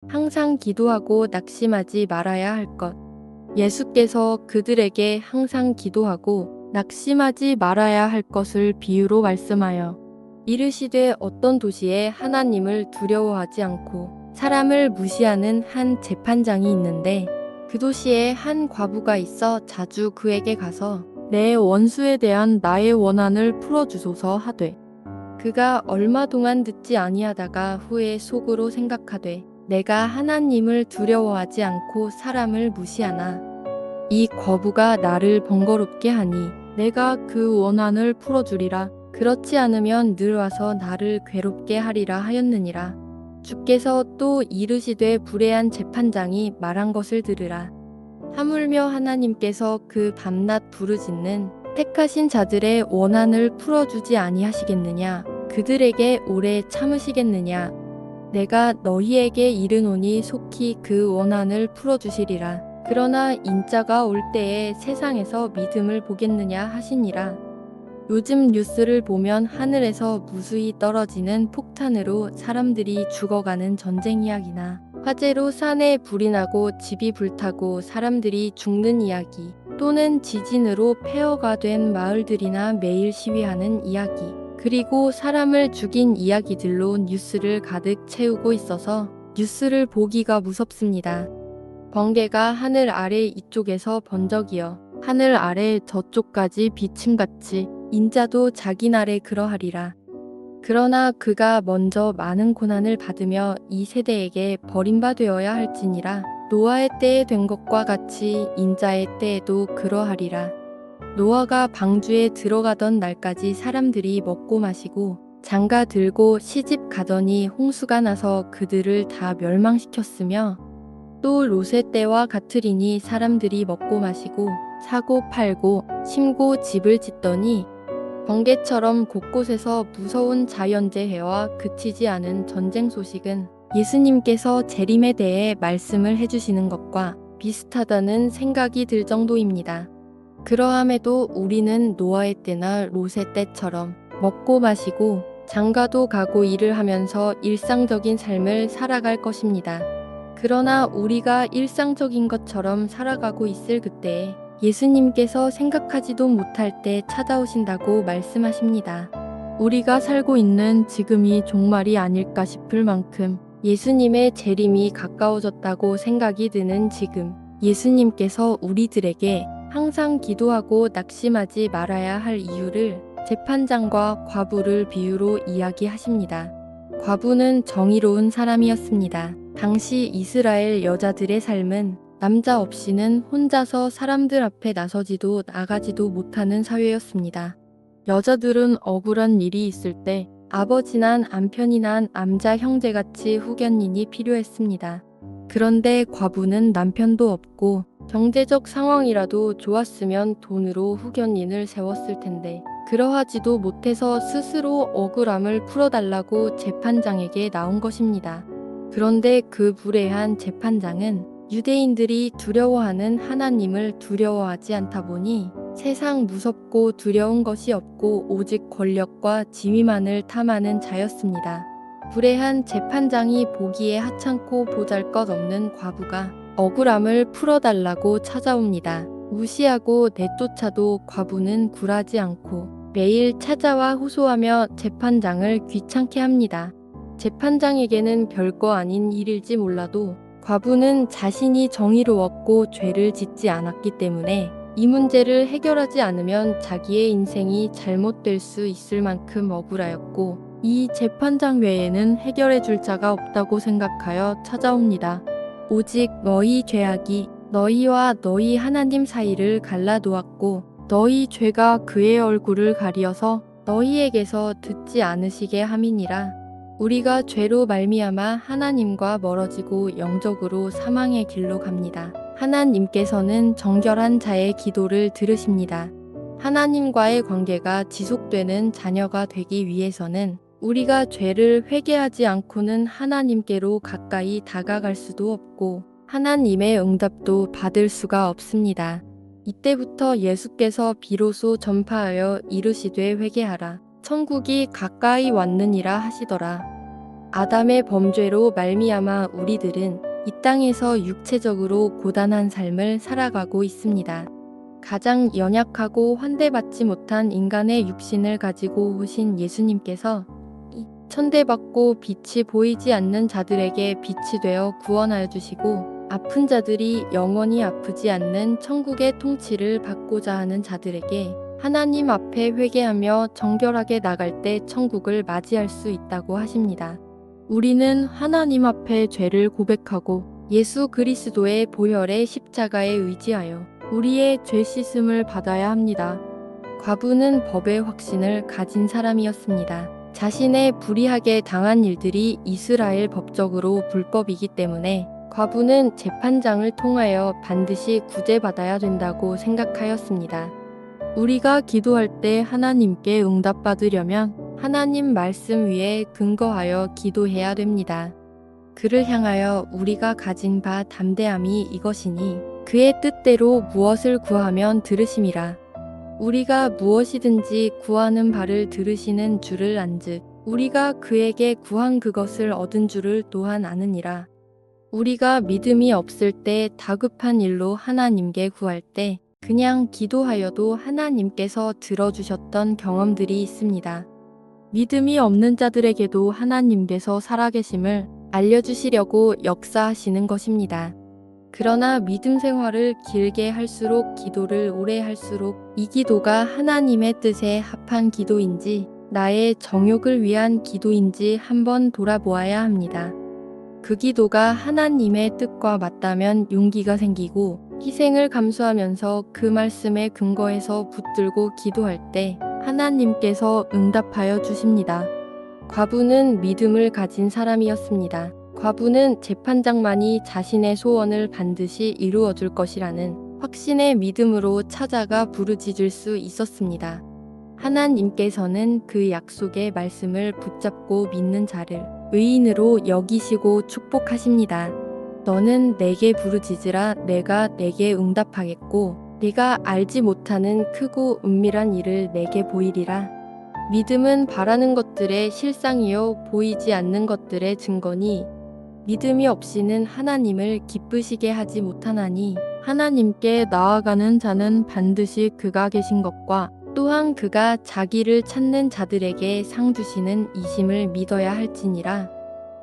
항상 기도하고 낙심하지 말아야 할 것. 예수께서 그들에게 항상 기도하고 낙심하지 말아야 할 것을 비유로 말씀하여 이르시되 어떤 도시에 하나님을 두려워하지 않고 사람을 무시하는 한 재판장이 있는데 그 도시에 한 과부가 있어 자주 그에게 가서 내 원수에 대한 나의 원한을 풀어주소서 하되 그가 얼마 동안 듣지 아니하다가 후에 속으로 생각하되 내가 하나님을 두려워하지 않고 사람을 무시하나 이 과부가 나를 번거롭게 하니 내가 그 원한을 풀어주리라. 그렇지 않으면 늘 와서 나를 괴롭게 하리라 하였느니라. 주께서 또 이르시되 불의한 재판장이 말한 것을 들으라. 하물며 하나님께서 그 밤낮 부르짖는 택하신 자들의 원한을 풀어주지 아니하시겠느냐? 그들에게 오래 참으시겠느냐? 내가 너희에게 이르노니 속히 그 원한을 풀어주시리라. 그러나 인자가 올 때에 세상에서 믿음을 보겠느냐 하시니라. 요즘 뉴스를 보면 하늘에서 무수히 떨어지는 폭탄으로 사람들이 죽어가는 전쟁 이야기나 화재로 산에 불이 나고 집이 불타고 사람들이 죽는 이야기 또는 지진으로 폐허가 된 마을들이나 매일 시위하는 이야기 그리고 사람을 죽인 이야기들로 뉴스를 가득 채우고 있어서 뉴스를 보기가 무섭습니다. 번개가 하늘 아래 이쪽에서 번쩍이어 하늘 아래 저쪽까지 비침같이 인자도 자기 날에 그러하리라. 그러나 그가 먼저 많은 고난을 받으며 이 세대에게 버림받되어야 할지니라. 노아의 때에 된 것과 같이 인자의 때에도 그러하리라. 노아가 방주에 들어가던 날까지 사람들이 먹고 마시고 장가 들고 시집 가더니 홍수가 나서 그들을 다 멸망시켰으며 또 롯의 때와 같으리니 사람들이 먹고 마시고 사고 팔고 심고 집을 짓더니 번개처럼 곳곳에서 무서운 자연재해와 그치지 않은 전쟁 소식은 예수님께서 재림에 대해 말씀을 해주시는 것과 비슷하다는 생각이 들 정도입니다. 그러함에도 우리는 노아의 때나 롯의 때처럼 먹고 마시고 장가도 가고 일을 하면서 일상적인 삶을 살아갈 것입니다. 그러나 우리가 일상적인 것처럼 살아가고 있을 그때에 예수님께서 생각하지도 못할 때 찾아오신다고 말씀하십니다. 우리가 살고 있는 지금이 종말이 아닐까 싶을 만큼 예수님의 재림이 가까워졌다고 생각이 드는 지금 예수님께서 우리들에게 항상 기도하고 낙심하지 말아야 할 이유를 재판장과 과부를 비유로 이야기하십니다. 과부는 정의로운 사람이었습니다. 당시 이스라엘 여자들의 삶은 남자 없이는 혼자서 사람들 앞에 나서지도 나가지도 못하는 사회였습니다. 여자들은 억울한 일이 있을 때 아버지 난 남편이 난 암자 형제같이 후견인이 필요했습니다. 그런데 과부는 남편도 없고 경제적 상황이라도 좋았으면 돈으로 후견인을 세웠을 텐데 그러하지도 못해서 스스로 억울함을 풀어달라고 재판장에게 나온 것입니다. 그런데 그 불의한 재판장은 유대인들이 두려워하는 하나님을 두려워하지 않다 보니 세상 무섭고 두려운 것이 없고 오직 권력과 지위만을 탐하는 자였습니다. 불의한 재판장이 보기에 하찮고 보잘것없는 과부가 억울함을 풀어달라고 찾아옵니다. 무시하고 내쫓아도 과부는 굴하지 않고 매일 찾아와 호소하며 재판장을 귀찮게 합니다. 재판장에게는 별거 아닌 일일지 몰라도 과부는 자신이 정의로웠고 죄를 짓지 않았기 때문에 이 문제를 해결하지 않으면 자기의 인생이 잘못될 수 있을 만큼 억울하였고 이 재판장 외에는 해결해 줄 자가 없다고 생각하여 찾아옵니다. 오직 너희 죄악이 너희와 너희 하나님 사이를 갈라놓았고 너희 죄가 그의 얼굴을 가리어서 너희에게서 듣지 않으시게 함이니라. 우리가 죄로 말미암아 하나님과 멀어지고 영적으로 사망의 길로 갑니다. 하나님께서는 정결한 자의 기도를 들으십니다. 하나님과의 관계가 지속되는 자녀가 되기 위해서는 우리가 죄를 회개하지 않고는 하나님께로 가까이 다가갈 수도 없고 하나님의 응답도 받을 수가 없습니다. 이때부터 예수께서 비로소 전파하여 이르시되 회개하라. 천국이 가까이 왔느니라 하시더라. 아담의 범죄로 말미암아 우리들은 이 땅에서 육체적으로 고단한 삶을 살아가고 있습니다. 가장 연약하고 환대받지 못한 인간의 육신을 가지고 오신 예수님께서 이 천대받고 빛이 보이지 않는 자들에게 빛이 되어 구원하여 주시고, 아픈 자들이 영원히 아프지 않는 천국의 통치를 받고자 하는 자들에게 하나님 앞에 회개하며 정결하게 나갈 때 천국을 맞이할 수 있다고 하십니다. 우리는 하나님 앞에 죄를 고백하고 예수 그리스도의 보혈의 십자가에 의지하여 우리의 죄 씻음을 받아야 합니다. 과부는 법의 확신을 가진 사람이었습니다. 자신의 불의하게 당한 일들이 이스라엘 법적으로 불법이기 때문에 과부는 재판장을 통하여 반드시 구제받아야 된다고 생각하였습니다. 우리가 기도할 때 하나님께 응답받으려면 하나님 말씀 위에 근거하여 기도해야 됩니다. 그를 향하여 우리가 가진 바 담대함이 이것이니 그의 뜻대로 무엇을 구하면 들으심이라. 우리가 무엇이든지 구하는 바를 들으시는 줄을 안즉 우리가 그에게 구한 그것을 얻은 줄을 또한 아느니라. 우리가 믿음이 없을 때 다급한 일로 하나님께 구할 때 그냥 기도하여도 하나님께서 들어주셨던 경험들이 있습니다. 믿음이 없는 자들에게도 하나님께서 살아계심을 알려주시려고 역사하시는 것입니다. 그러나 믿음 생활을 길게 할수록, 기도를 오래 할수록 이 기도가 하나님의 뜻에 합한 기도인지 나의 정욕을 위한 기도인지 한번 돌아보아야 합니다. 그 기도가 하나님의 뜻과 맞다면 용기가 생기고 희생을 감수하면서 그 말씀에 근거해서 붙들고 기도할 때 하나님께서 응답하여 주십니다. 과부는 믿음을 가진 사람이었습니다. 과부는 재판장만이 자신의 소원을 반드시 이루어 줄 것이라는 확신의 믿음으로 찾아가 부르짖을 수 있었습니다. 하나님께서는 그 약속의 말씀을 붙잡고 믿는 자를 의인으로 여기시고 축복하십니다. 너는 내게 부르짖으라. 내가 내게 응답하겠고 네가 알지 못하는 크고 은밀한 일을 내게 보이리라. 믿음은 바라는 것들의 실상이요 보이지 않는 것들의 증거니 믿음이 없이는 하나님을 기쁘시게 하지 못하나니, 하나님께 나아가는 자는 반드시 그가 계신 것과 또한 그가 자기를 찾는 자들에게 상 주시는 이심을 믿어야 할지니라.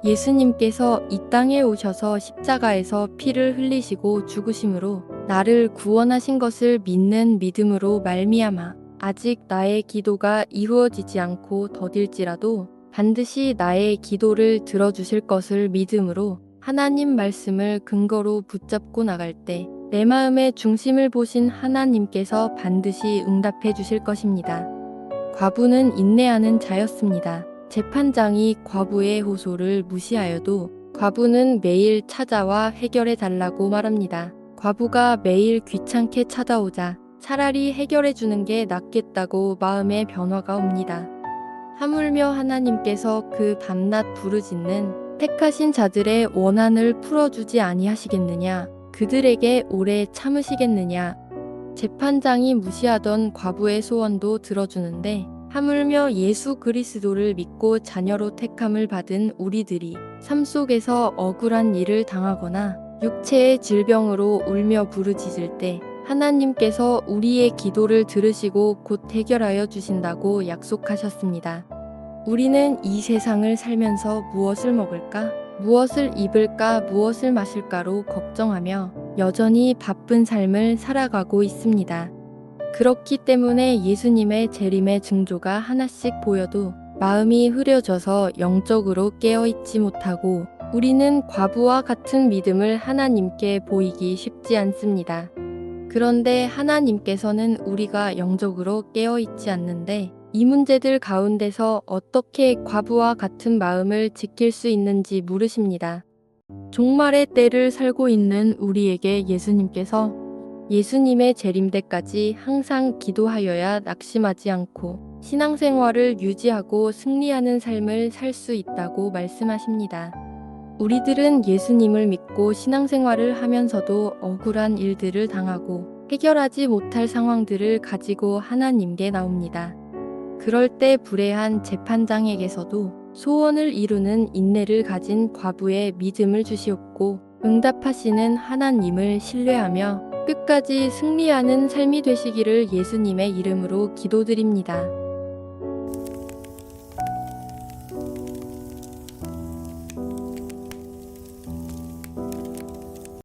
예수님께서 이 땅에 오셔서 십자가에서 피를 흘리시고 죽으심으로 나를 구원하신 것을 믿는 믿음으로 말미암아 아직 나의 기도가 이루어지지 않고 더딜지라도 반드시 나의 기도를 들어주실 것을 믿음으로 하나님 말씀을 근거로 붙잡고 나갈 때 내 마음의 중심을 보신 하나님께서 반드시 응답해 주실 것입니다. 과부는 인내하는 자였습니다. 재판장이 과부의 호소를 무시하여도 과부는 매일 찾아와 해결해 달라고 말합니다. 과부가 매일 귀찮게 찾아오자 차라리 해결해 주는 게 낫겠다고 마음의 변화가 옵니다. 하물며 하나님께서 그 밤낮 부르짖는 택하신 자들의 원한을 풀어주지 아니하시겠느냐? 그들에게 오래 참으시겠느냐? 재판장이 무시하던 과부의 소원도 들어주는데 하물며 예수 그리스도를 믿고 자녀로 택함을 받은 우리들이 삶 속에서 억울한 일을 당하거나 육체의 질병으로 울며 부르짖을 때 하나님께서 우리의 기도를 들으시고 곧 해결하여 주신다고 약속하셨습니다. 우리는 이 세상을 살면서 무엇을 먹을까? 무엇을 입을까? 무엇을 마실까로 걱정하며 여전히 바쁜 삶을 살아가고 있습니다. 그렇기 때문에 예수님의 재림의 징조가 하나씩 보여도 마음이 흐려져서 영적으로 깨어있지 못하고 우리는 과부와 같은 믿음을 하나님께 보이기 쉽지 않습니다. 그런데 하나님께서는 우리가 영적으로 깨어있지 않는데 이 문제들 가운데서 어떻게 과부와 같은 마음을 지킬 수 있는지 물으십니다. 종말의 때를 살고 있는 우리에게 예수님께서 예수님의 재림 때까지 항상 기도하여야 낙심하지 않고 신앙생활을 유지하고 승리하는 삶을 살 수 있다고 말씀하십니다. 우리들은 예수님을 믿고 신앙생활을 하면서도 억울한 일들을 당하고 해결하지 못할 상황들을 가지고 하나님께 나옵니다. 그럴 때 불의한 재판장에게서도 소원을 이루는 인내를 가진 과부의 믿음을 주시옵고 응답하시는 하나님을 신뢰하며 끝까지 승리하는 삶이 되시기를 예수님의 이름으로 기도드립니다.